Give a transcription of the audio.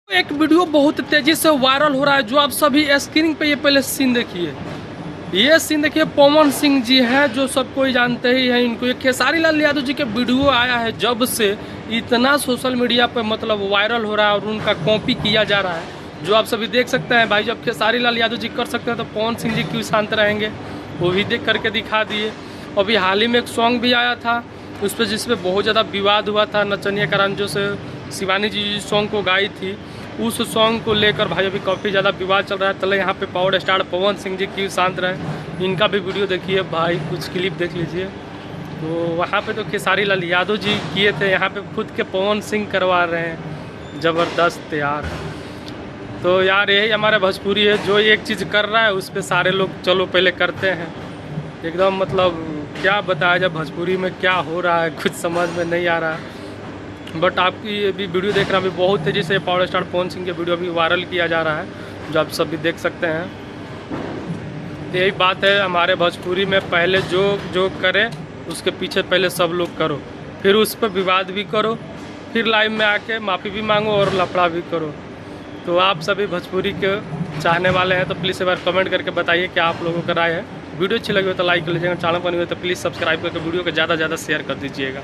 एक वीडियो बहुत तेजी से वायरल हो रहा है, जो आप सभी स्क्रीन पे ये पहले सीन देखिए। ये सीन देखिए, पवन सिंह जी हैं जो सब कोई जानते ही हैं इनको। ये खेसारी लाल यादव जी के वीडियो आया है जब से इतना सोशल मीडिया पे मतलब वायरल हो रहा है और उनका कॉपी किया जा रहा है, जो आप सभी देख सकते हैं। भाई जब खेसारी लाल यादव जी कर सकते हैं तो पवन सिंह जी क्यों शांत रहेंगे, वो भी देख करके दिखा दिए। अभी हाल ही में एक सॉन्ग भी आया था उस पर, जिसपे बहुत ज़्यादा विवाद हुआ था। नचनिया करांजो से शिवानी जी सॉन्ग को गाई थी, उस सॉन्ग को लेकर भाई अभी काफ़ी ज़्यादा विवाद चल रहा है। चले यहाँ पे पावर स्टार पवन सिंह जी क्यों शांत रहे, इनका भी वीडियो देखिए भाई, कुछ क्लिप देख लीजिए। तो वहाँ पे तो खेसारी लाल यादव जी किए थे, यहाँ पे खुद के पवन सिंह करवा रहे हैं। ज़बरदस्त यार। तो यार यही हमारा भोजपुरी है, जो एक चीज़ कर रहा है उस पर सारे लोग चलो पहले करते हैं। एकदम मतलब क्या बताया जाए भोजपुरी में क्या हो रहा है, कुछ समझ में नहीं आ रहा है। बट आपकी अभी वीडियो देख रहा, अभी बहुत तेज़ी से पावर स्टार पवन सिंह के वीडियो अभी वायरल किया जा रहा है, जो आप सब भी देख सकते हैं। यही बात है हमारे भोजपुरी में, पहले जो करे उसके पीछे पहले सब लोग करो, फिर उस पर विवाद भी करो, फिर लाइव में आके माफ़ी भी मांगो और लफड़ा भी करो। तो आप सभी भोजपुरी के चाहने वाले हैं तो प्लीज़ एक बार कमेंट करके बताइए क्या आप लोगों का राय है। वीडियो अच्छी लगी हो तो लाइक कर लीजिएगा, चैनल पर नहीं हो तो प्लीज़ सब्सक्राइब करके वीडियो को ज़्यादा से ज़्यादा शेयर कर दीजिएगा।